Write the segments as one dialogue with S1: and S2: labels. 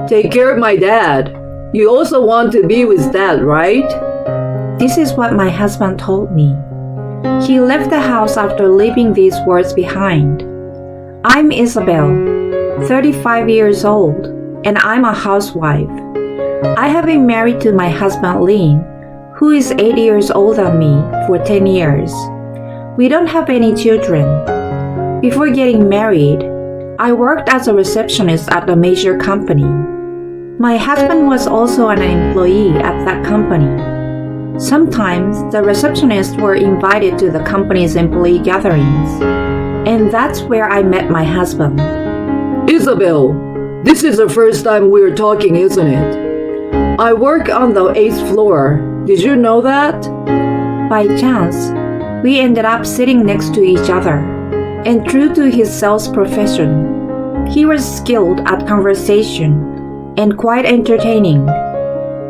S1: take care of my dad. You also want to be with dad, right?
S2: This is what my husband told me. He left the house after leaving these words behind. I'm Isabel, 35 years old, and I'm a housewife. I have been married to my husband Lynn, who is 8 years older than me, for 10 years. We don't have any children. Before getting married, I worked as a receptionist at a major company. My husband was also an employee at that company. Sometimes the receptionists were invited to the company's employee gatherings, and that's where I met my husband.
S1: Isabel, this is the first time we're talking, isn't it? I work on the 8th floor. Did you know that?
S2: By chance, we ended up sitting next to each other, and true to his sales profession, he was skilled at conversation and quite entertaining.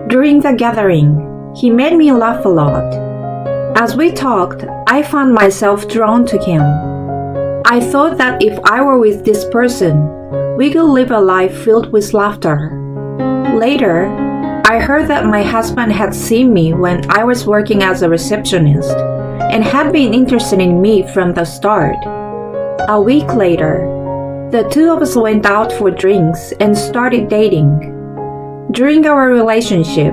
S2: During the gathering, he made me laugh a lot. As we talked, I found myself drawn to him. I thought that if I were with this person, we could live a life filled with laughter. Later, I heard that my husband had seen me when I was working as a receptionist and had been interested in me from the start. A week later, the two of us went out for drinks and started dating. During our relationship,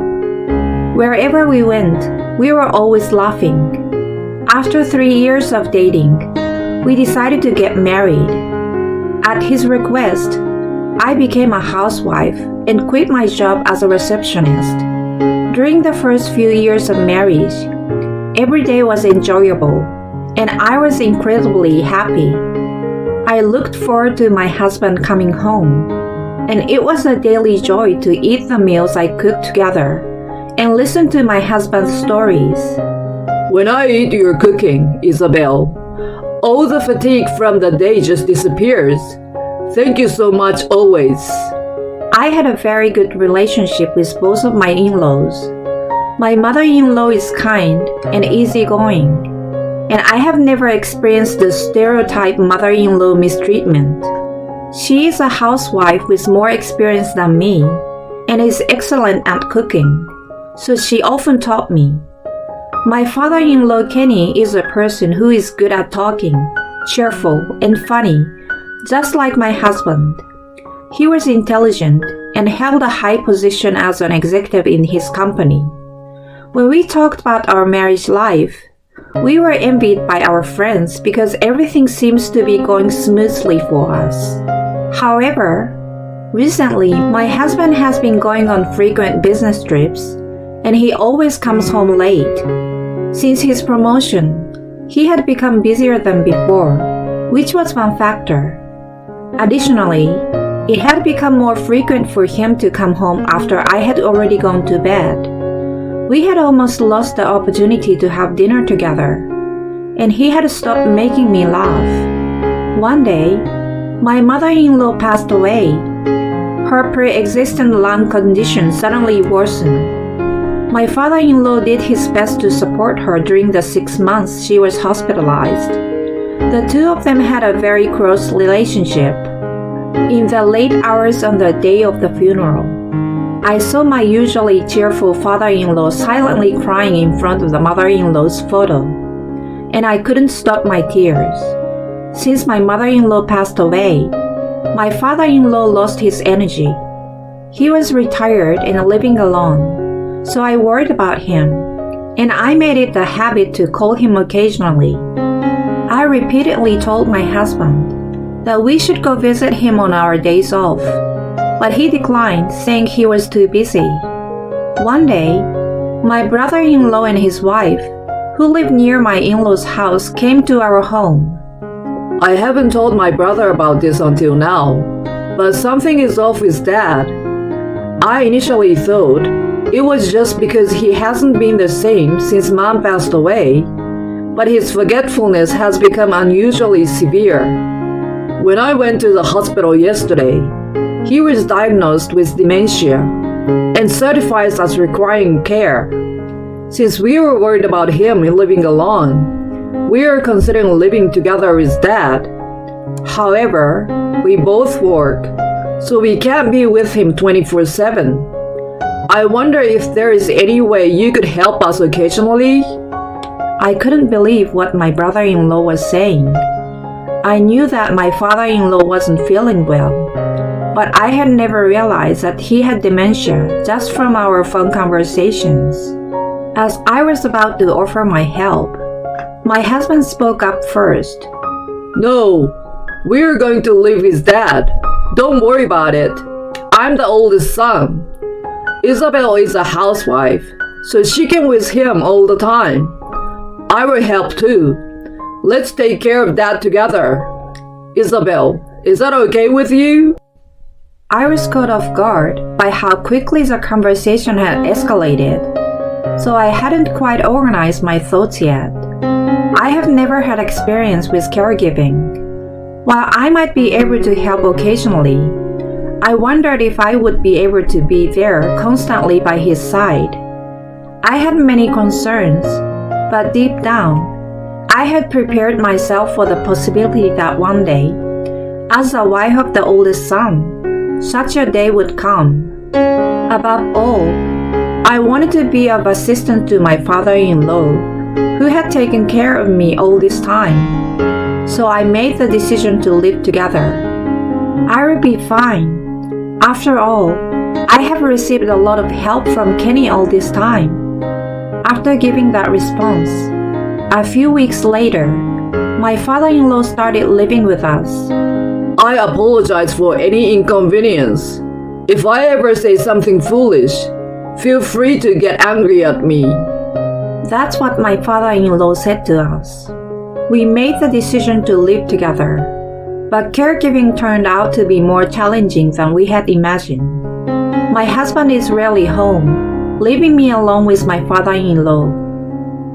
S2: wherever we went, we were always laughing. After 3 years of dating, we decided to get married. At his request, I became a housewife and quit my job as a receptionist. During the first few years of marriage, every day was enjoyable, and I was incredibly happy. I looked forward to my husband coming home, and it was a daily joy to eat the meals I cooked together and listen to my husband's stories.
S1: When I eat your cooking, Isabel, all the fatigue from the day just disappears. Thank you so much always.
S2: I had a very good relationship with both of my in-laws. My mother-in-law is kind and easygoing, and I have never experienced the stereotype mother-in-law mistreatment. She is a housewife with more experience than me and is excellent at cooking, so she often taught me. My father-in-law Kenny is a person who is good at talking, cheerful, and funny, just like my husband. He was intelligent and held a high position as an executive in his company. When we talked about our marriage life, we were envied by our friends because everything seems to be going smoothly for us. However, recently my husband has been going on frequent business trips, and he always comes home late. Since his promotion, he had become busier than before, which was one factor. Additionally, it had become more frequent for him to come home after I had already gone to bed. We had almost lost the opportunity to have dinner together, and he had stopped making me laugh. One day, my mother-in-law passed away. Her pre-existing lung condition suddenly worsened. My father-in-law did his best to support her during the 6 months she was hospitalized. The two of them had a very close relationship. In the late hours on the day of the funeral, I saw my usually cheerful father-in-law silently crying in front of the mother-in-law's photo, and I couldn't stop my tears. Since my mother-in-law passed away, my father-in-law lost his energy. He was retired and living alone, so I worried about him, and I made it a habit to call him occasionally. I repeatedly told my husband that we should go visit him on our days off, but he declined, saying he was too busy. One day, my brother-in-law and his wife, who lived near my in-laws' house, came to our home.
S1: I haven't told my brother about this until now, but something is off with Dad. I initially thought it was just because he hasn't been the same since Mom passed away, but his forgetfulness has become unusually severe. When I went to the hospital yesterday, he was diagnosed with dementia and certified as requiring care. Since we were worried about him living alone, we are considering living together with Dad. However, we both work, so we can't be with him 24/7. I wonder if there is any way you could help us occasionally?
S2: I couldn't believe what my brother-in-law was saying. I knew that my father-in-law wasn't feeling well, but I had never realized that he had dementia just from our phone conversations. As I was about to offer my help, my husband spoke up first.
S1: No, we're going to live with Dad. Don't worry about it. I'm the oldest son. Isabel is a housewife, so she can with him all the time. I will help too. Let's take care of Dad together. Isabel, is that okay with you?
S2: I was caught off guard by how quickly the conversation had escalated, so I hadn't quite organized my thoughts yet. I have never had experience with caregiving. While I might be able to help occasionally, I wondered if I would be able to be there constantly by his side. I had many concerns, but deep down, I had prepared myself for the possibility that one day, as the wife of the oldest son, such a day would come. Above all, I wanted to be of assistance to my father-in-law, who had taken care of me all this time. So I made the decision to live together. I will be fine. After all, I have received a lot of help from Kenny all this time. After giving that response, a few weeks later, my father-in-law started living with us.
S1: I apologize for any inconvenience. If I ever say something foolish, feel free to get angry at me.
S2: That's what my father-in-law said to us. We made the decision to live together, but caregiving turned out to be more challenging than we had imagined. My husband is rarely home, leaving me alone with my father-in-law.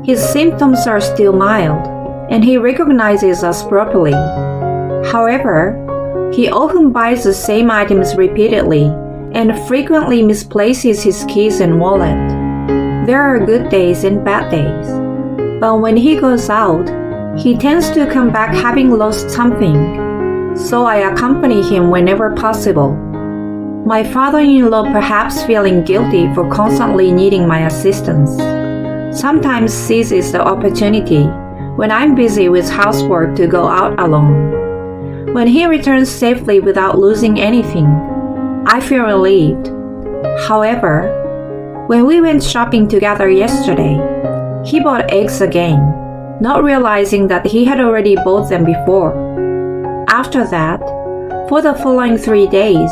S2: His symptoms are still mild, and he recognizes us properly. However, he often buys the same items repeatedly and frequently misplaces his keys and wallet. There are good days and bad days, but when he goes out, he tends to come back having lost something, so I accompany him whenever possible. My father-in-law, perhaps feeling guilty for constantly needing my assistance, sometimes seizes the opportunity when I'm busy with housework to go out alone. When he returns safely without losing anything, I feel relieved. However, when we went shopping together yesterday, he bought eggs again, not realizing that he had already bought them before. After that, for the following 3 days,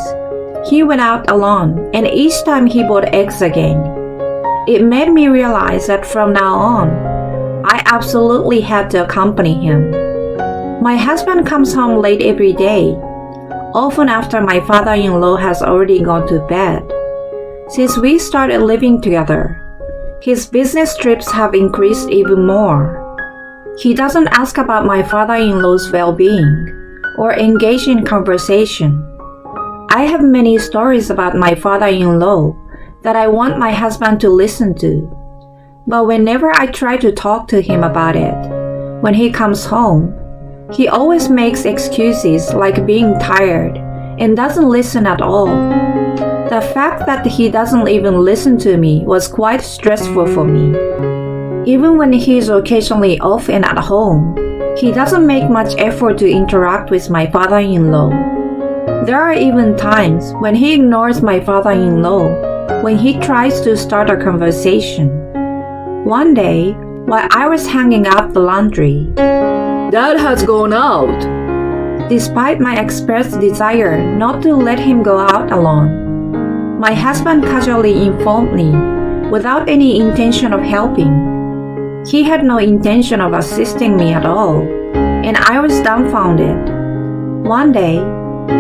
S2: he went out alone, and each time he bought eggs again. It made me realize that from now on, I absolutely had to accompany him. My husband comes home late every day, often after my father-in-law has already gone to bed. Since we started living together, his business trips have increased even more. He doesn't ask about my father-in-law's well-being or engage in conversation. I have many stories about my father-in-law that I want my husband to listen to, but whenever I try to talk to him about it, when he comes home, he always makes excuses like being tired and doesn't listen at all. The fact that he doesn't even listen to me was quite stressful for me. Even when he is occasionally off and at home, he doesn't make much effort to interact with my father-in-law. There are even times when he ignores my father-in-law when he tries to start a conversation. One day, while I was hanging up the laundry,
S1: Dad has gone out.
S2: Despite my expressed desire not to let him go out alone, my husband casually informed me without any intention of helping. He had no intention of assisting me at all, and I was dumbfounded. One day,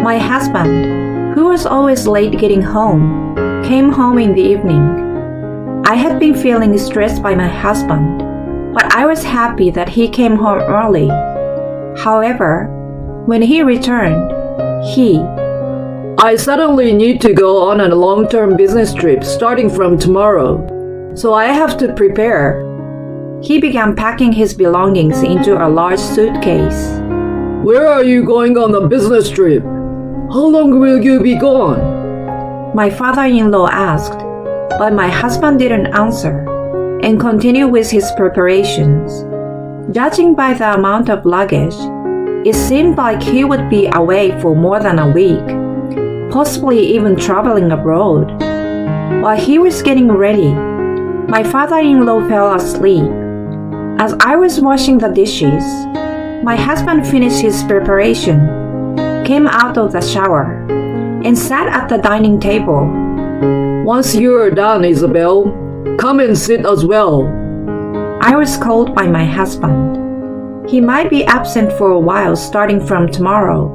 S2: my husband, who was always late getting home, came home in the evening. I had been feeling stressed by my husband, but I was happy that he came home early. However, when he returned,
S1: I suddenly need to go on a long-term business trip starting from tomorrow, so I have to prepare.
S2: He began packing his belongings into a large suitcase.
S1: Where are you going on the business trip? How long will you be gone?
S2: My father-in-law asked, but my husband didn't answer and continued with his preparations. Judging by the amount of luggage, it seemed like he would be away for more than a week, possibly even traveling abroad. While he was getting ready, my father-in-law fell asleep. As I was washing the dishes, my husband finished his preparation, came out of the shower, and sat at the dining table.
S1: Once you're done, Isabel, come and sit as well.
S2: I was called by my husband. He might be absent for a while starting from tomorrow,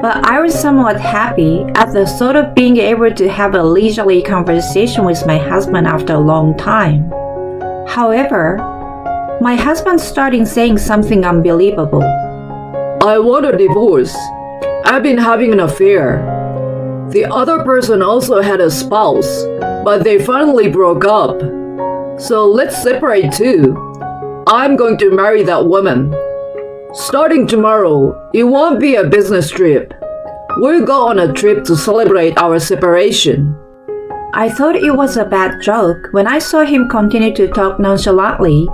S2: but I was somewhat happy at the thought of being able to have a leisurely conversation with my husband after a long time. However, my husband started saying something unbelievable.
S1: I want a divorce. I've been having an affair. The other person also had a spouse, but they finally broke up. So let's separate too. I'm going to marry that woman. Starting tomorrow, it won't be a business trip. We'll go on a trip to celebrate our separation.
S2: I thought it was a bad joke when I saw him continue to talk nonchalantly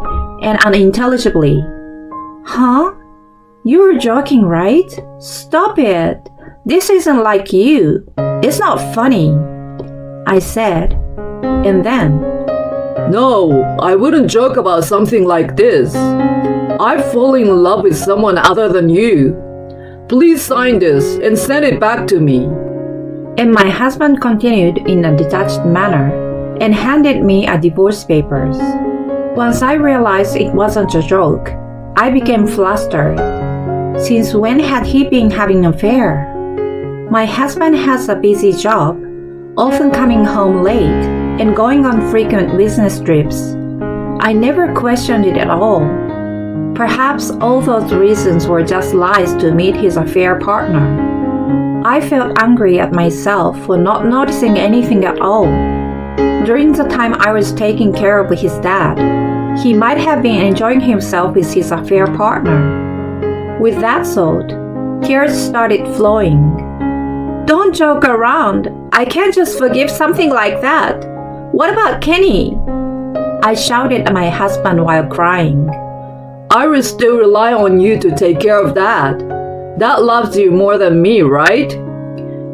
S2: and unintelligibly. Huh? You were joking, right? Stop it. This isn't like you. It's not funny, I said. And then,
S1: No, I wouldn't joke about something like this. I've fallen in love with someone other than you. Please sign this and send it back to me.
S2: and my husband continued in a detached manner and handed me a divorce papers. Once I realized it wasn't a joke, I became flustered. Since when had he been having an affair? My husband has a busy job, often coming home late and going on frequent business trips. I never questioned it at all. Perhaps all those reasons were just lies to meet his affair partner. I felt angry at myself for not noticing anything at all. During the time I was taking care of his dad, he might have been enjoying himself with his affair partner. With that thought, tears started flowing. Don't joke around. I can't just forgive something like that. What about Kenny? I shouted at my husband while crying.
S1: I will still rely on you to take care of that. Dad loves you more than me, right?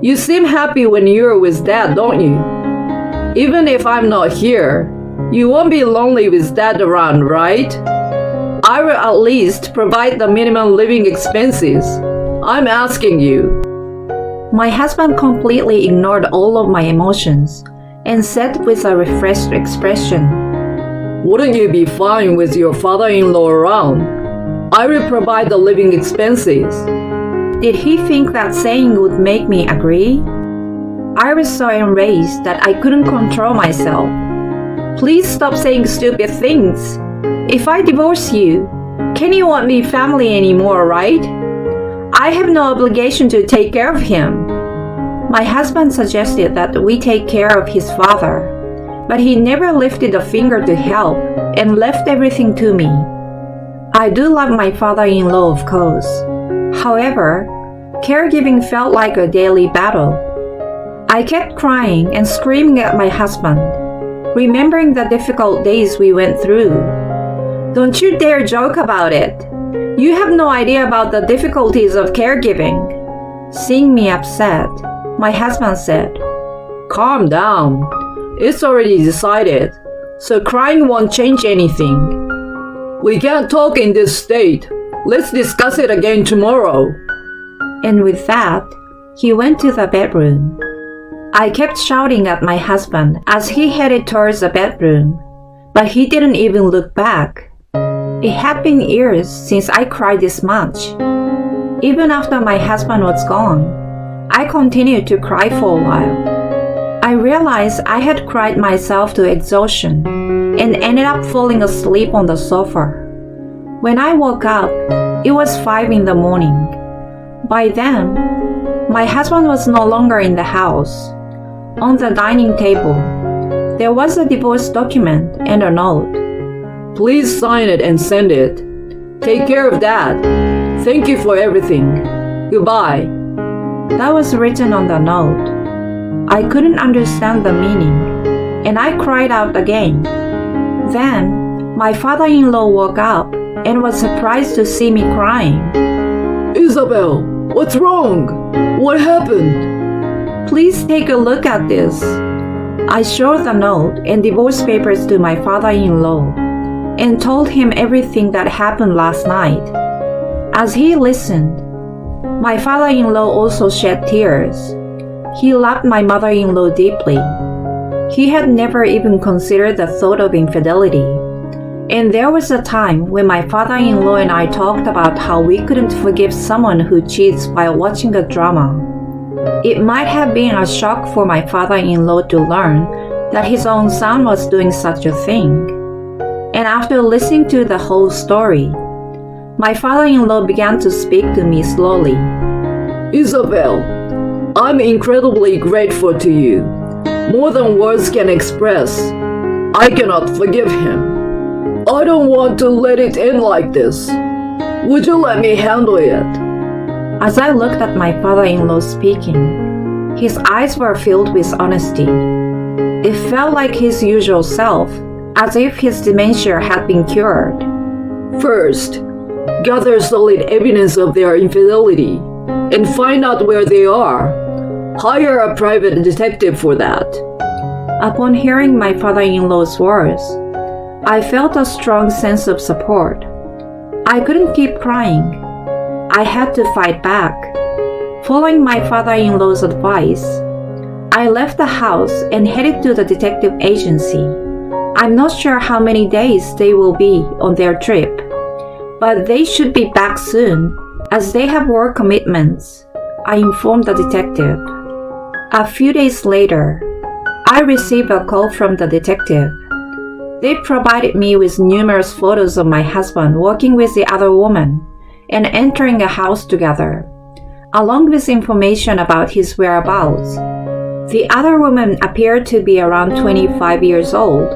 S1: You seem happy when you're with Dad, don't you? Even if I'm not here, you won't be lonely with Dad around, right? I will at least provide the minimum living expenses. I'm asking you.
S2: My husband completely ignored all of my emotions and said with a refreshed expression,
S1: Wouldn't you be fine with your father-in-law around? I will provide the living expenses.
S2: Did he think that saying would make me agree? I was so enraged that I couldn't control myself. Please stop saying stupid things. If I divorce you, Kenny won't be family anymore, right? I have no obligation to take care of him. My husband suggested that we take care of his father, but he never lifted a finger to help and left everything to me. I do love my father-in-law, of course. However, caregiving felt like a daily battle. I kept crying and screaming at my husband, remembering the difficult days we went through. Don't you dare joke about it. You have no idea about the difficulties of caregiving. Seeing me upset, my husband said,
S1: Calm down. It's already decided, so crying won't change anything. We can't talk in this state. Let's discuss it again tomorrow.
S2: And with that, he went to the bedroom. I kept shouting at my husband as he headed towards the bedroom, but he didn't even look back. It had been years since I cried this much. Even after my husband was gone, I continued to cry for a while. I realized I had cried myself to exhaustion and ended up falling asleep on the sofa. When I woke up, it was 5 in the morning. By then, my husband was no longer in the house. On the dining table, there was a divorce document and a note.
S1: Please sign it and send it. Take care of Dad. Thank you for everything. Goodbye.
S2: that was written on the note. I couldn't understand the meaning, and I cried out again. Then, my father-in-law woke up and was surprised to see me crying.
S1: Isabel, what's wrong? What happened?
S2: Please take a look at this. I showed the note and divorce papers to my father-in-law and told him everything that happened last night. As he listened, my father-in-law also shed tears. He loved my mother-in-law deeply. He had never even considered the thought of infidelity. And there was a time when my father-in-law and I talked about how we couldn't forgive someone who cheats while watching a drama. It might have been a shock for my father-in-law to learn that his own son was doing such a thing. And after listening to the whole story, my father-in-law began to speak to me slowly.
S1: Isabel, I'm incredibly grateful to you. More than words can express. I cannot forgive him. I don't want to let it end like this. Would you let me handle it?
S2: As I looked at my father-in-law speaking, his eyes were filled with honesty. It felt like his usual self, as if his dementia had been cured.
S1: First, gather solid evidence of their infidelity and find out where they are. Hire a private detective for that.
S2: Upon hearing my father-in-law's words, I felt a strong sense of support. I couldn't keep crying. I had to fight back. Following my father-in-law's advice, I left the house and headed to the detective agency. I'm not sure how many days they will be on their trip, but they should be back soon as they have work commitments, I informed the detective. A few days later, I received a call from the detective. They provided me with numerous photos of my husband walking with the other woman and entering a house together, along with information about his whereabouts. The other woman appeared to be around 25 years old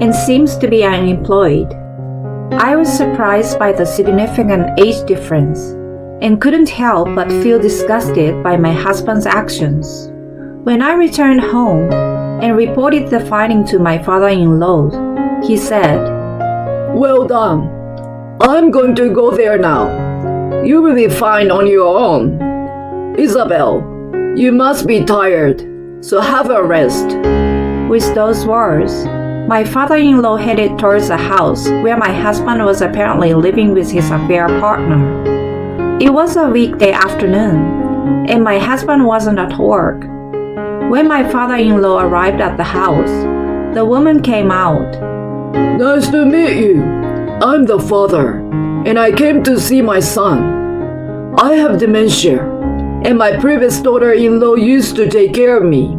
S2: and seems to be unemployed. I was surprised by the significant age difference and couldn't help but feel disgusted by my husband's actions. When I returned home and reported the finding to my father-in-law, he said,
S1: Well done. I'm going to go there now. You will be fine on your own. Isabel, you must be tired, so have a rest.
S2: With those words, my father-in-law headed towards a house where my husband was apparently living with his affair partner. It was a weekday afternoon, and my husband wasn't at work. When my father-in-law arrived at the house, the woman came out.
S1: Nice to meet you. I'm the father, and I came to see my son. I have dementia, and my previous daughter-in-law used to take care of me.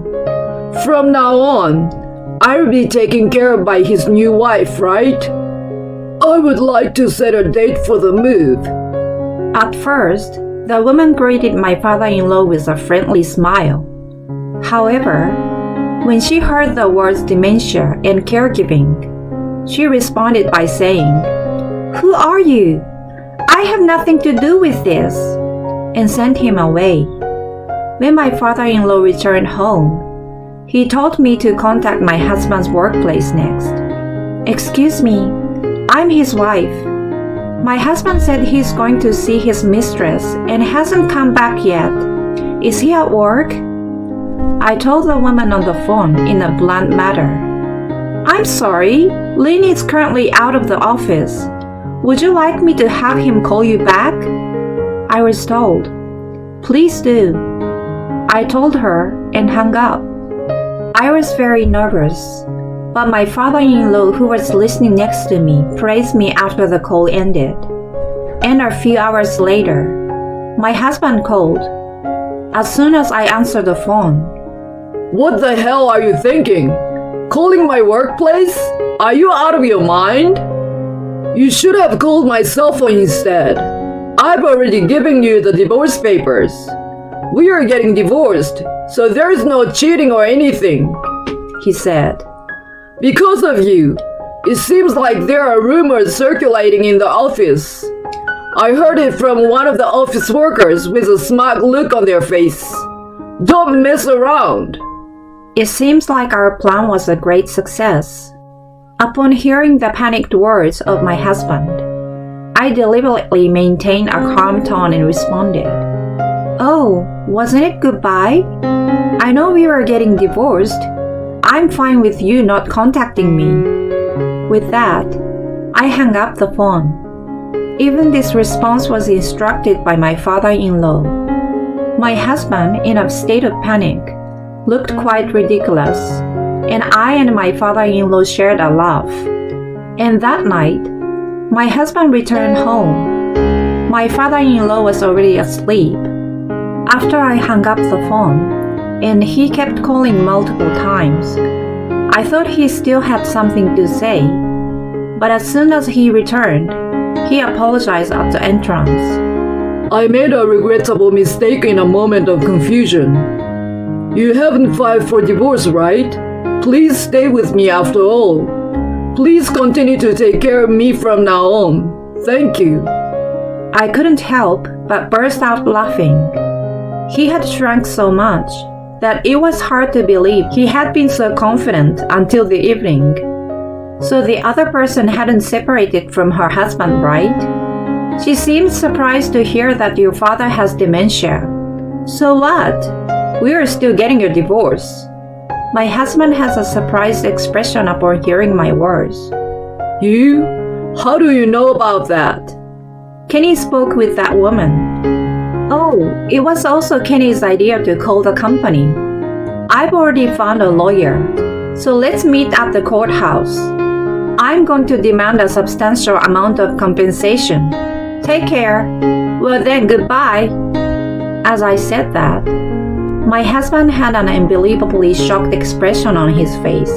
S1: From now on, I will be taken care of by his new wife, right? I would like to set a date for the move.
S2: At first, the woman greeted my father-in-law with a friendly smile. However, when she heard the words dementia and caregiving, she responded by saying, Who are you? I have nothing to do with this, and sent him away. When my father-in-law returned home, he told me to contact my husband's workplace next. Excuse me, I'm his wife. My husband said he's going to see his mistress and hasn't come back yet. Is he at work? I told the woman on the phone in a blunt manner. I'm sorry, Lynn is currently out of the office. Would you like me to have him call you back? I was told. Please do. I told her and hung up. I was very nervous, but my father-in-law, who was listening next to me, praised me after the call ended. And a few hours later, my husband called. As soon as I answered the phone,
S1: What the hell are you thinking? Calling my workplace? Are you out of your mind? You should have called my cell phone instead. I've already given you the divorce papers. We are getting divorced, so there's no cheating or anything, he said. Because of you, it seems like there are rumors circulating in the office. I heard it from one of the office workers with a smug look on their face. Don't mess around.
S2: It seems like our plan was a great success. Upon hearing the panicked words of my husband, I deliberately maintained a calm tone and responded, "Oh, wasn't it goodbye? I know we were getting divorced. I'm fine with you not contacting me." With that, I hung up the phone. Even this response was instructed by my father-in-law. My husband, in a state of panic, looked quite ridiculous, and I and my father-in-law shared a laugh. And that night, my husband returned home. My father-in-law was already asleep. After I hung up the phone, and he kept calling multiple times, I thought he still had something to say. But as soon as he returned, he apologized at the entrance.
S1: I made a regrettable mistake in a moment of confusion. You haven't filed for divorce, right? Please stay with me after all. Please continue to take care of me from now on. Thank you.
S2: I couldn't help but burst out laughing. He had shrunk so much that it was hard to believe he had been so confident until the evening. So the other person hadn't separated from her husband, right? She seemed surprised to hear that your father has dementia. So what? We are still getting a divorce. My husband has a surprised expression upon hearing my words.
S1: You? How do you know about that?
S2: Kenny spoke with that woman. Oh, it was also Kenny's idea to call the company. I've already found a lawyer, so let's meet at the courthouse. I'm going to demand a substantial amount of compensation. Take care. Well then, goodbye. As I said that, my husband had an unbelievably shocked expression on his face.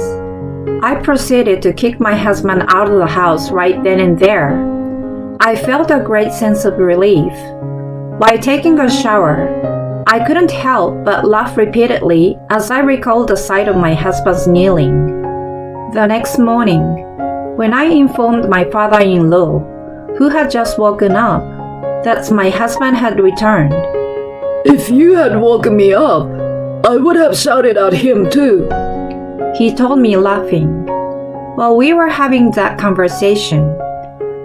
S2: I proceeded to kick my husband out of the house right then and there. I felt a great sense of relief. While taking a shower, I couldn't help but laugh repeatedly as I recalled the sight of my husband's kneeling. The next morning, when I informed my father-in-law, who had just woken up, that my husband had returned.
S1: If you had woken me up, I would have shouted at him too.
S2: He told me laughing. While we were having that conversation,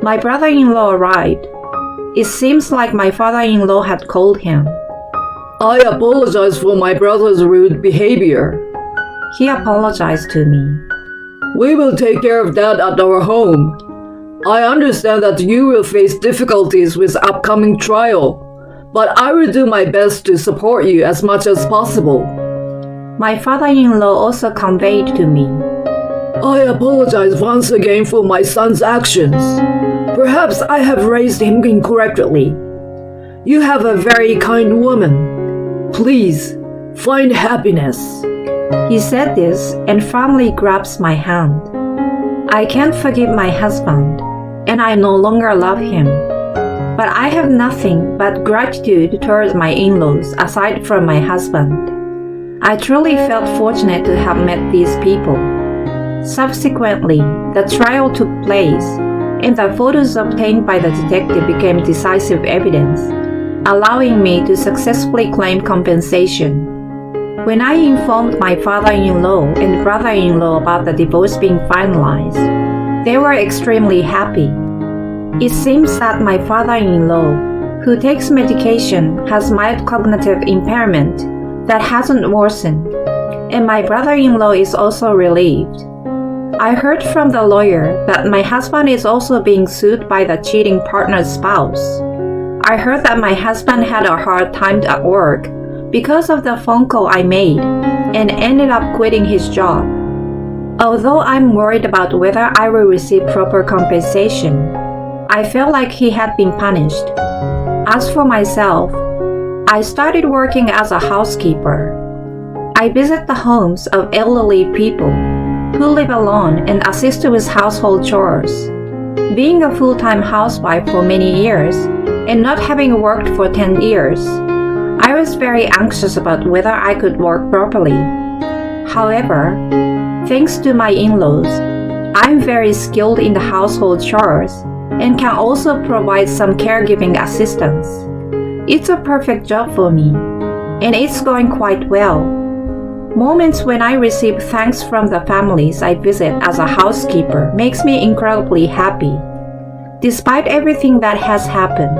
S2: my brother-in-law arrived. It seems like my father-in-law had called him.
S1: I apologize for my brother's rude behavior.
S2: He apologized to me.
S1: We will take care of that at our home. I understand that you will face difficulties with upcoming trial, but I will do my best to support you as much as possible.
S2: My father-in-law also conveyed to me.
S1: I apologize once again for my son's actions. Perhaps I have raised him incorrectly. You have a very kind woman. Please, find happiness.
S2: He said this and firmly grabs my hand. I can't forgive my husband, and I no longer love him. But I have nothing but gratitude towards my in-laws aside from my husband. I truly felt fortunate to have met these people. Subsequently, the trial took place, and the photos obtained by the detective became decisive evidence, allowing me to successfully claim compensation. When I informed my father-in-law and brother-in-law about the divorce being finalized, they were extremely happy. It seems that my father-in-law, who takes medication, has mild cognitive impairment that hasn't worsened, and my brother-in-law is also relieved. I heard from the lawyer that my husband is also being sued by the cheating partner's spouse. I heard that my husband had a hard time at work because of the phone call I made and ended up quitting his job. Although I'm worried about whether I will receive proper compensation, I felt like he had been punished. As for myself, I started working as a housekeeper. I visit the homes of elderly people who live alone and assist with household chores. Being a full-time housewife for many years and not having worked for 10 years, I was very anxious about whether I could work properly. However, thanks to my in-laws, I'm very skilled in the household chores and can also provide some caregiving assistance. It's a perfect job for me, and it's going quite well. Moments when I receive thanks from the families I visit as a housekeeper makes me incredibly happy. Despite everything that has happened,